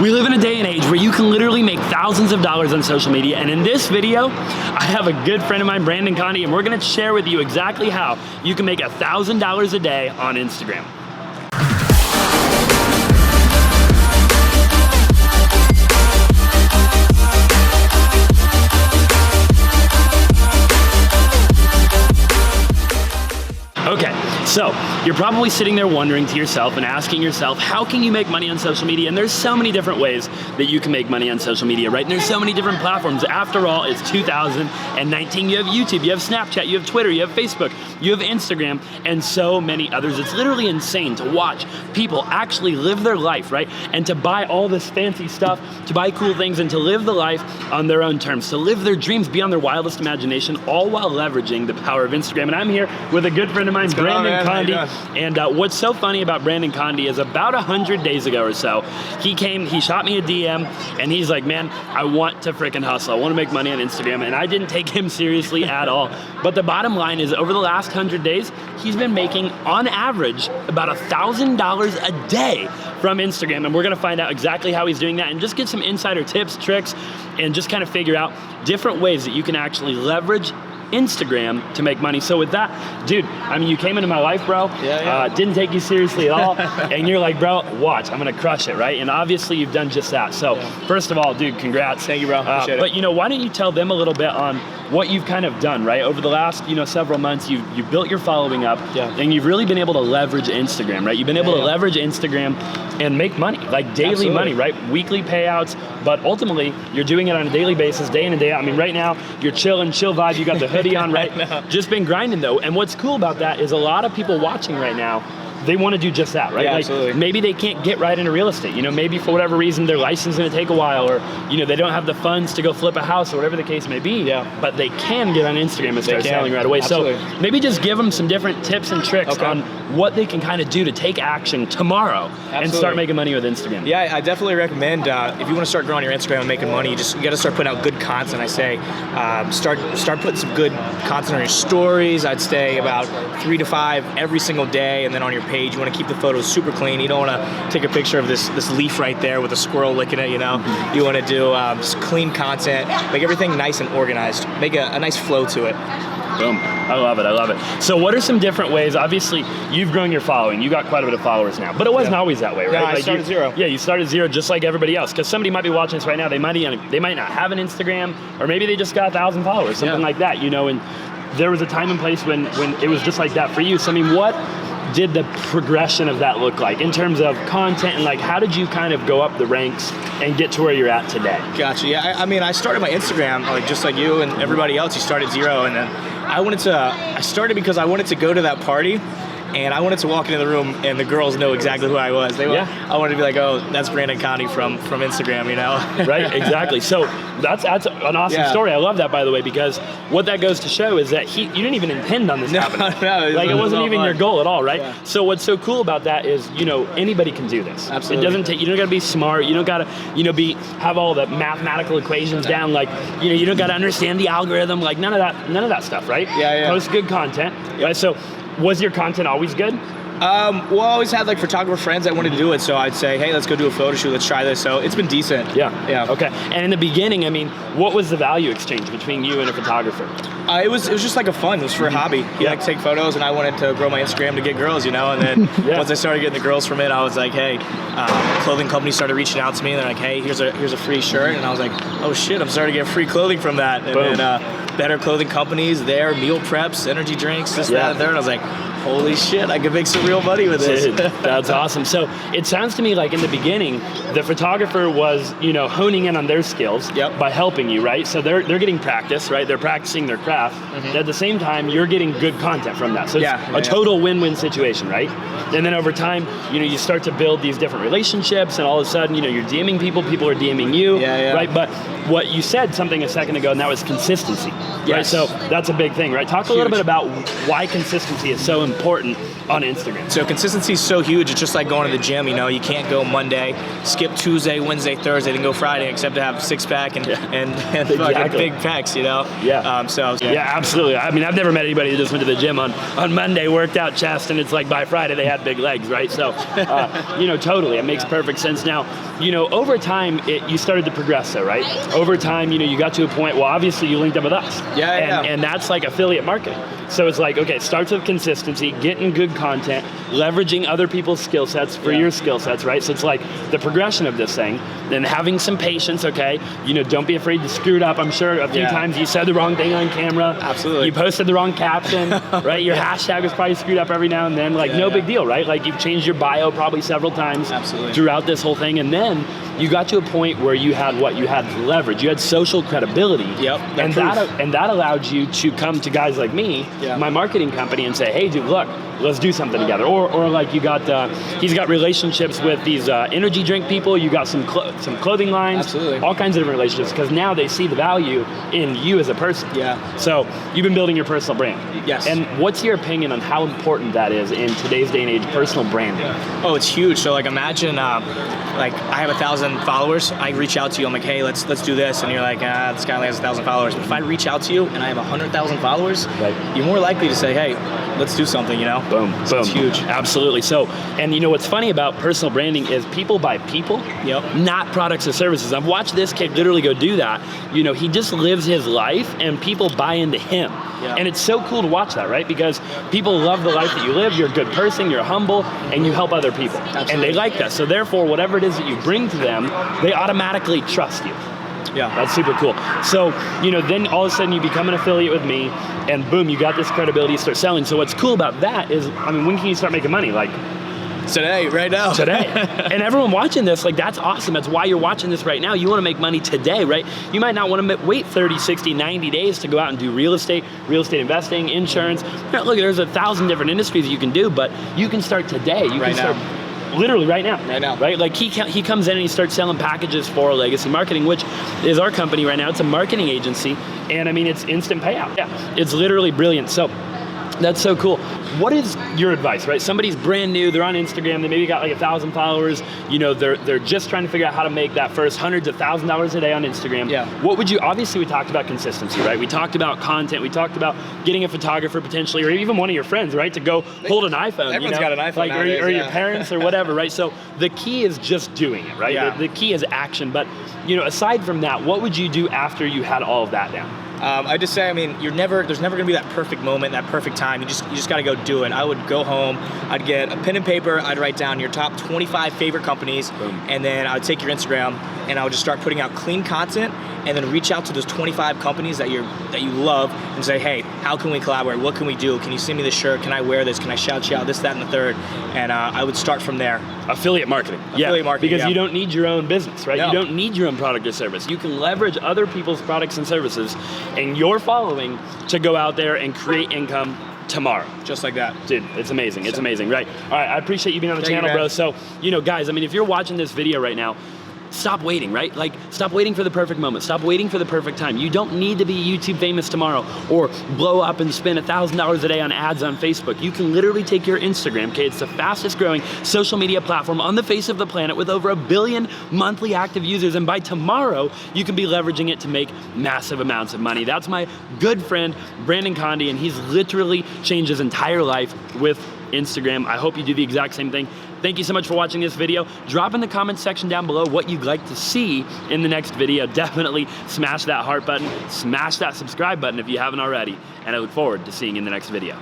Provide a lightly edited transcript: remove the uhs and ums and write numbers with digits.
We live in a day and age where you can literally make thousands of dollars on social media, and in this video, I have a good friend of mine, Brandon Condi, and we're gonna share with you exactly how you can make $1,000 a day on Instagram. Okay, so you're probably sitting there wondering to yourself and asking yourself, how can you make money on social media? And there's so many different ways that you can make money on social media, right? And there's so many different platforms. After all, it's 2019. You have YouTube, you have Snapchat, you have Twitter, you have Facebook, you have Instagram, and so many others. It's literally insane to watch people actually live their life, right? And to buy all this fancy stuff, to buy cool things, and to live the life on their own terms, to live their dreams beyond their wildest imagination, all while leveraging the power of Instagram. And I'm here with a good friend of mine, Brandon Condi. And what's so funny about Brandon Condi is about 100 days ago or so, he shot me a DM, and he's like, man, I want to freaking hustle. I want to make money on Instagram. And I didn't take him seriously at all. But the bottom line is, over the last 100 days, he's been making, on average, about $1,000 a day from Instagram. And we're going to find out exactly how he's doing that and just get some insider tips, tricks, and just kind of figure out different ways that you can actually leverage Instagram to make money. So with that, dude, I mean, you came into my life, bro. Didn't take you seriously at all. And you're like, bro, watch, I'm gonna crush it, right? And obviously you've done just that. So first of all, dude, congrats. Thank you, bro. Appreciate it. But you know, why don't you tell them a little bit on what you've kind of done, right? Over the last, several months, you've built your following up, and you've really been able to leverage Instagram, right? You've been able to leverage Instagram and make money, like daily money, right? Weekly payouts, but ultimately you're doing it on a daily basis, day in and day out. I mean, right now you're chilling, chill vibe. You got the hoodie on, right? Just been grinding though. And what's cool about that is a lot of people watching right now, they want to do just that, right? Yeah, like absolutely. Maybe they can't get right into real estate. Maybe for whatever reason their license is going to take a while, or they don't have the funds to go flip a house, or whatever the case may be. But they can get on Instagram and start selling right away. Absolutely. So maybe just give them some different tips and tricks on what they can kind of do to take action tomorrow and start making money with Instagram. Yeah, I definitely recommend if you want to start growing your Instagram and making money, you got to start putting out good content. I say start putting some good content on your stories. I'd say about 3 to 5 every single day, and then on your page you want to keep the photos super clean. You don't want to take a picture of this leaf right there with a squirrel licking it. You want to do just clean content, make everything nice and organized, make a nice flow to it. Boom. I love it. I love it. So what are some different ways? Obviously, you've grown your following. You got quite a bit of followers now, but it wasn't always that way, right? No, I started zero. Yeah, you started zero just like everybody else, because somebody might be watching this right now. They might not have an Instagram, or maybe they just got 1,000 followers, something like that, and there was a time and place when it was just like that for you. So I mean, what did the progression of that look like in terms of content, and like how did you kind of go up the ranks and get to where you're at today? Gotcha. Yeah, I mean, I started my Instagram just like you and everybody else. You started zero, and then I started because I wanted to go to that party, and I wanted to walk into the room and the girls know exactly who I was. I wanted to be like, oh, that's Brandon Condi from Instagram, Right, exactly. So that's an awesome story. I love that, by the way, because what that goes to show is that you didn't even intend on this happening. No, it wasn't even your goal at all, right? Yeah. So what's so cool about that is, anybody can do this. Absolutely. It doesn't take, you don't gotta be smart, you don't gotta, have all the mathematical equations down, you don't gotta understand the algorithm, none of that stuff, right? Yeah. Post good content, right? So was your content always good? Well, I always had photographer friends that wanted to do it, so I'd say, hey, let's go do a photo shoot, let's try this. So it's been decent. Yeah. Okay. And in the beginning, I mean, what was the value exchange between you and a photographer? It was just like a fun. It was for a hobby. He liked to take photos, and I wanted to grow my Instagram to get girls, And then once I started getting the girls from it, I was like, hey, clothing companies started reaching out to me, and they're like, hey, here's a free shirt, and I was like, oh shit, I'm starting to get free clothing from that. And then better clothing companies there, meal preps, energy drinks, this, that, and there, and I was like, holy shit, I could make some real money with this. Dude, that's awesome. So it sounds to me like in the beginning, the photographer was, honing in on their skills by helping you, right? So they're getting practice, right? They're practicing their craft. At the same time, you're getting good content from that. So it's a total win-win situation, right? And then over time, you start to build these different relationships, and all of a sudden, you're DMing people are DMing you, right? But what you said something a second ago, and that was consistency, right? So that's a big thing, right? Talk a little bit about why consistency is so important on Instagram. So consistency is so huge. It's just like going to the gym. You know, you can't go Monday, skip Tuesday, Wednesday, Thursday, then go Friday, except to have six-pack and Exactly. fucking big pecs. You know. Yeah. Yeah, absolutely. I mean, I've never met anybody who just went to the gym on Monday, worked out chest, and it's like by Friday they had big legs, right? So, you know, totally, it makes perfect sense. Now, you know, over time, you started to progress, though, right? Over time, you know, you got to a point. Well, obviously, you linked up with us. And that's like affiliate marketing. So it's like, okay, it starts with consistency, getting good content, leveraging other people's skill sets for your skill sets, right? So it's like the progression of this thing, then having some patience, okay? You know, don't be afraid to screw it up. I'm sure a few times you said the wrong thing on camera. Absolutely. You posted the wrong caption, right? Your hashtag was probably screwed up every now and then. Like, no big deal, right? Like, you've changed your bio probably several times throughout this whole thing. And then you got to a point where you had what? You had leverage. You had social credibility. And that allowed you to come to guys like me, my marketing company, and say, hey, dude, look, let's do something together. Or like you got, he's got relationships with these energy drink people. You got some clothing lines, all kinds of different relationships, because now they see the value in you as a person. So you've been building your personal brand. And what's your opinion on how important that is in today's day and age, personal branding? Oh, it's huge. So like imagine, like I have 1,000 followers. I reach out to you. I'm like, hey, let's do this, and you're like, this guy only has 1,000 followers. But if I reach out to you and I have 100,000 followers, you're more likely to say, hey, let's do something. You know? Boom. It's huge. Absolutely. So, and you know what's funny about personal branding is people buy people, not products or services. I've watched this kid literally go do that. You know, he just lives his life and people buy into him. And it's so cool to watch that, right? Because people love the life that you live. You're a good person, you're humble, and you help other people. And they like that. So therefore, whatever it is that you bring to them, they automatically trust you. That's super cool. So, you know, then all of a sudden you become an affiliate with me, and boom, you got this credibility, you start selling. So what's cool about that is, I mean, when can you start making money? Like, today, right now. Today. And everyone watching this, like, that's awesome. That's why you're watching this right now. You want to make money today, right? You might not want to wait 30, 60, 90 days to go out and do real estate investing, insurance. Look, there's 1,000 different industries you can do, but you can start today. You can start literally right now. Right? Like he comes in and he starts selling packages for Legacy Marketing, which is our company right now. It's a marketing agency, and I mean, it's instant payout. It's literally brilliant. So that's so cool. What is your advice, right? Somebody's brand new, they're on Instagram, they maybe got like 1,000 followers, you know, they're just trying to figure out how to make that first hundreds of $1,000s a day on Instagram. What would you, obviously we talked about consistency, right? We talked about content, we talked about getting a photographer potentially, or even one of your friends, right? To go hold an iPhone. Everyone's got an iPhone like, nowadays, or your parents or whatever, right? So the key is just doing it, right? The key is action. But, you know, aside from that, what would you do after you had all of that down? I just say, I mean, there's never gonna be that perfect moment, that perfect time. You just gotta go do it. I would go home, I'd get a pen and paper, I'd write down your top 25 favorite companies, and then I would take your Instagram and I would just start putting out clean content, and then reach out to those 25 companies that you love and say, hey, how can we collaborate? What can we do? Can you send me this shirt? Can I wear this? Can I shout you out? This, that, and the third. And I would start from there. Affiliate marketing. Affiliate marketing, because you don't need your own business, right? No. You don't need your own product or service. You can leverage other people's products and services and your following to go out there and create income tomorrow. Just like that. Dude, it's amazing. It's amazing, right? All right, I appreciate you being on the channel, bro. So, you know, guys, I mean, if you're watching this video right now, stop waiting, right? Like, stop waiting for the perfect moment. Stop waiting for the perfect time. You don't need to be YouTube famous tomorrow or blow up and spend $1,000 a day on ads on Facebook. You can literally take your Instagram, okay? It's the fastest growing social media platform on the face of the planet with over 1 billion monthly active users. And by tomorrow, you can be leveraging it to make massive amounts of money. That's my good friend, Brandon Condi, and he's literally changed his entire life with Instagram. I hope you do the exact same thing. Thank you so much for watching this video. Drop in the comments section down below what you'd like to see in the next video. Definitely smash that heart button, smash that subscribe button if you haven't already, and I look forward to seeing you in the next video.